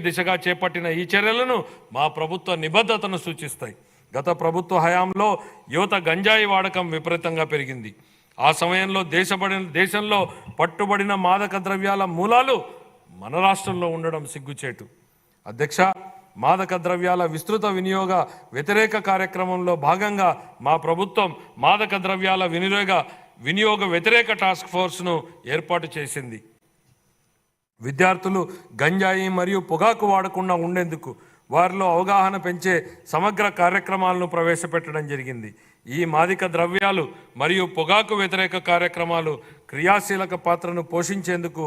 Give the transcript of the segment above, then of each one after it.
దిశగా చేపట్టిన ఈ చర్యలను మా ప్రభుత్వ నిబద్ధతను సూచిస్తాయి. గత ప్రభుత్వ హయాంలో యువత గంజాయి వాడకం విపరీతంగా పెరిగింది. ఆ సమయంలో దేశంలో పట్టుబడిన మాదక ద్రవ్యాల మూలాలు మన రాష్ట్రంలో ఉండడం సిగ్గుచేటు. అధ్యక్ష, మాదక ద్రవ్యాల విస్తృత వినియోగ వ్యతిరేక కార్యక్రమంలో భాగంగా మా ప్రభుత్వం మాదక ద్రవ్యాల వినియోగ వ్యతిరేక టాస్క్ ఫోర్స్ను ఏర్పాటు చేసింది. విద్యార్థులు గంజాయి మరియు పొగాకు వాడకుండా ఉండేందుకు వారిలో అవగాహన పెంచే సమగ్ర కార్యక్రమాలను ప్రవేశపెట్టడం జరిగింది. ఈ మాదక ద్రవ్యాలు మరియు పొగాకు వ్యతిరేక కార్యక్రమాలు క్రియాశీలక పాత్రను పోషించేందుకు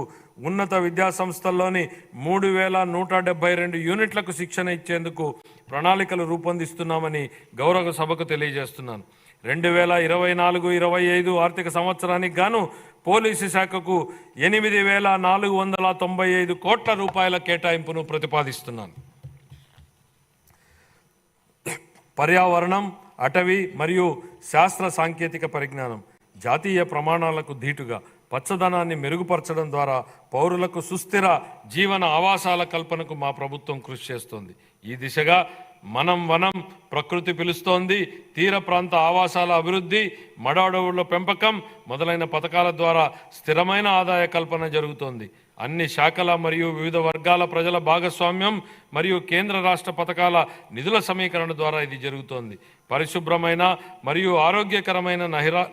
ఉన్నత విద్యాసంస్థల్లోని 3172 యూనిట్లకు శిక్షణ ఇచ్చేందుకు ప్రణాళికలు రూపొందిస్తున్నామని గౌరవ సభకు తెలియజేస్తున్నాను. 2024-25 ఆర్థిక సంవత్సరానికి గాను పోలీసు శాఖకు 8,495 కోట్ల రూపాయల కేటాయింపును ప్రతిపాదిస్తున్నాను. పర్యావరణం, అటవీ మరియు శాస్త్ర సాంకేతిక పరిజ్ఞానం, జాతీయ ప్రమాణాలకు ధీటుగా పచ్చదనాన్ని మెరుగుపరచడం ద్వారా పౌరులకు సుస్థిర జీవన ఆవాసాల కల్పనకు మా ప్రభుత్వం కృషి చేస్తోంది. ఈ దిశగా మనం వనం ప్రకృతి పిలుస్తోంది, తీర ప్రాంత ఆవాసాల అభివృద్ధి, మడ అడవుల పెంపకం మొదలైన పథకాల ద్వారా స్థిరమైన ఆదాయ కల్పన జరుగుతోంది. అన్ని శాఖల మరియు వివిధ వర్గాల ప్రజల భాగస్వామ్యం మరియు కేంద్ర రాష్ట్ర పథకాల నిధుల సమీకరణ ద్వారా ఇది జరుగుతోంది. పరిశుభ్రమైన మరియు ఆరోగ్యకరమైన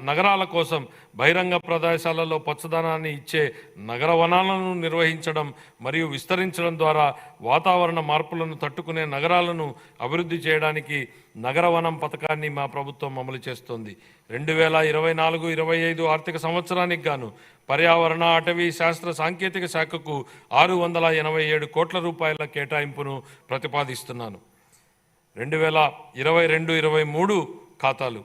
నగరాల కోసం బహిరంగ ప్రదేశాలలో పచ్చదనాన్ని ఇచ్చే నగర వనాలను నిర్వహించడం మరియు విస్తరించడం ద్వారా వాతావరణ మార్పులను తట్టుకునే నగరాలను అభివృద్ధి చేయడానికి నగర వనం పథకాన్ని మా ప్రభుత్వం అమలు చేస్తోంది. 2024-25 ఆర్థిక సంవత్సరానికి గాను పర్యావరణ, అటవీ, శాస్త్ర సాంకేతిక శాఖకు 687 కోట్ల రూపాయల కేటాయింపును ప్రతిపాదిస్తున్నాను. 2022-23 ఖాతాలు.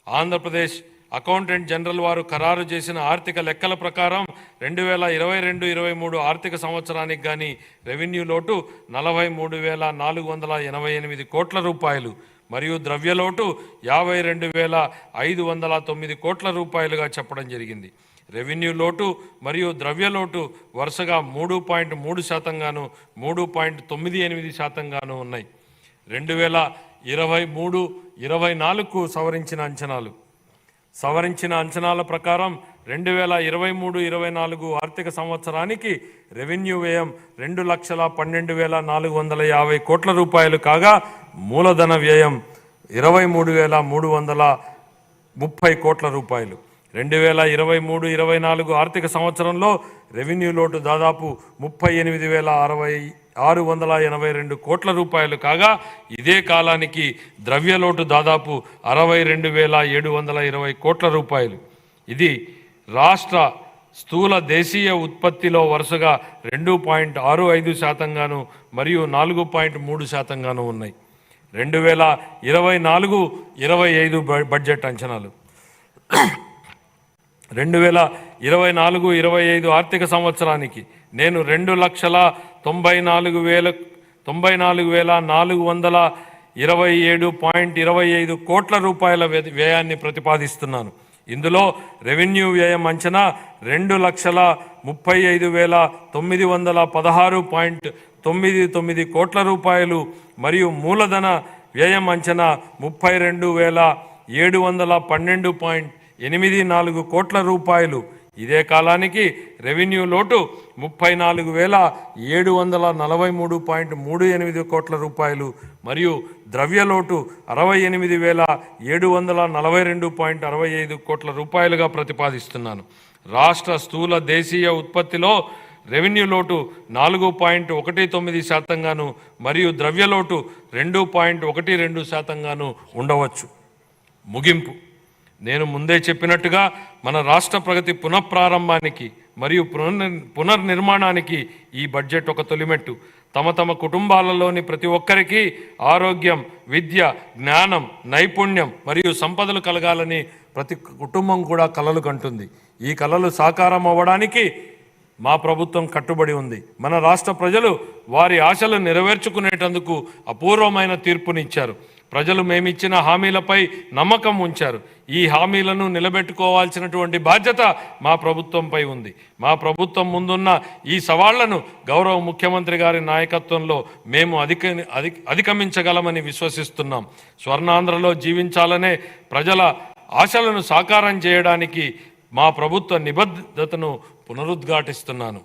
ఆంధ్రప్రదేశ్ అకౌంటెంట్ జనరల్ వారు ఖరారు చేసిన ఆర్థిక లెక్కల ప్రకారం 2022-23 ఆర్థిక సంవత్సరానికి గాని రెవెన్యూ లోటు 43,488 కోట్ల రూపాయలు మరియు ద్రవ్యలోటు 52,509 కోట్ల రూపాయలుగా చెప్పడం జరిగింది. రెవెన్యూ లోటు మరియు ద్రవ్యలోటు వరుసగా 3.3% గాను 3.98% గాను ఉన్నాయి. 2023-24కు సవరించిన అంచనాల ప్రకారం 2023-24 ఆర్థిక సంవత్సరానికి రెవెన్యూ వ్యయం 2,12,450 కోట్ల రూపాయలు కాగా మూలధన వ్యయం 23,330 కోట్ల రూపాయలు. 2023-24 ఆర్థిక సంవత్సరంలో రెవెన్యూ లోటు దాదాపు 38,682 కోట్ల రూపాయలు కాగా ఇదే కాలానికి ద్రవ్యలోటు దాదాపు 62,720 కోట్ల రూపాయలు. ఇది రాష్ట్ర స్థూల దేశీయ ఉత్పత్తిలో వరుసగా 2.65% గాను మరియు 4.3% గాను ఉన్నాయి. 2024-25 బడ్జెట్ అంచనాలు. 2024-25 ఆర్థిక సంవత్సరానికి నేను 2,94,427.25 కోట్ల రూపాయల వ్యయాన్ని ప్రతిపాదిస్తున్నాను. ఇందులో రెవెన్యూ వ్యయం అంచనా 2,35,916.99 కోట్ల రూపాయలు మరియు మూలధన వ్యయం అంచనా 32,712.84 కోట్ల రూపాయలు. ఇదే కాలానికి రెవెన్యూ లోటు 34,743.38 కోట్ల రూపాయలు మరియు ద్రవ్యలోటు 68,742.65 కోట్ల రూపాయలుగా ప్రతిపాదిస్తున్నాను. రాష్ట్ర స్థూల దేశీయ ఉత్పత్తిలో రెవెన్యూ లోటు 4.19% గాను మరియు ద్రవ్యలోటు 2.12% గాను ఉండవచ్చు. ముగింపు. నేను ముందే చెప్పినట్టుగా మన రాష్ట్ర ప్రగతి పునఃప్రారంభానికి మరియు పునర్నిర్మాణానికి ఈ బడ్జెట్ ఒక తొలిమెట్టు. తమ కుటుంబాలలోని ప్రతి ఒక్కరికి ఆరోగ్యం, విద్య, జ్ఞానం, నైపుణ్యం మరియు సంపదలు కలగాలని ప్రతి కుటుంబం కూడా కలలు కంటుంది. ఈ కలలు సాకారం అవ్వడానికి మా ప్రభుత్వం కట్టుబడి ఉంది. మన రాష్ట్ర ప్రజలు వారి ఆశలు నెరవేర్చుకునేటందుకు అపూర్వమైన తీర్పునిచ్చారు. ప్రజలు మేమిచ్చిన హామీలపై నమ్మకం ఉంచారు. ఈ హామీలను నిలబెట్టుకోవాల్సినటువంటి బాధ్యత మా ప్రభుత్వంపై ఉంది. మా ప్రభుత్వం ముందున్న ఈ సవాళ్లను గౌరవ ముఖ్యమంత్రి గారి నాయకత్వంలో మేము అధిగమించగలమని విశ్వసిస్తున్నాం. స్వర్ణాంధ్రలో జీవించాలనే ప్రజల ఆశలను సాకారం చేయడానికి మా ప్రభుత్వ నిబద్ధతను పునరుద్ఘాటిస్తున్నాను.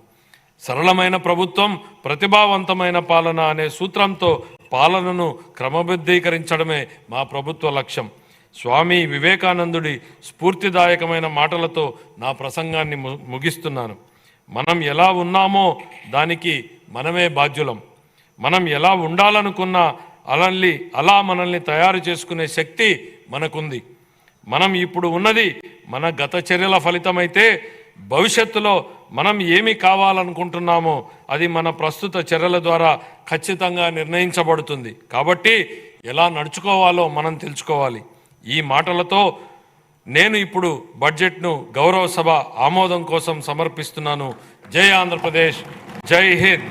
సరళమైన ప్రభుత్వం, ప్రతిభావంతమైన పాలన అనే సూత్రంతో పాలనను క్రమబద్ధీకరించడమే మా ప్రభుత్వ లక్ష్యం. స్వామి వివేకానందుడి స్ఫూర్తిదాయకమైన మాటలతో నా ప్రసంగాన్ని ముగిస్తున్నాను. మనం ఎలా ఉన్నామో దానికి మనమే బాధ్యులం. మనం ఎలా ఉండాలనుకున్నా అలా మనల్ని తయారు చేసుకునే శక్తి మనకుంది. మనం ఇప్పుడు ఉన్నది మన గత చర్యల ఫలితమైతే భవిష్యత్తులో మనం ఏమి కావాలనుకుంటున్నామో అది మన ప్రస్తుత చర్యల ద్వారా ఖచ్చితంగా నిర్ణయించబడుతుంది. కాబట్టి ఎలా నడుచుకోవాలో మనం తెలుసుకోవాలి. ఈ మాటలతో నేను ఇప్పుడు బడ్జెట్ను గౌరవ సభ ఆమోదం కోసం సమర్పిస్తున్నాను. జై ఆంధ్రప్రదేశ్, జై హింద్.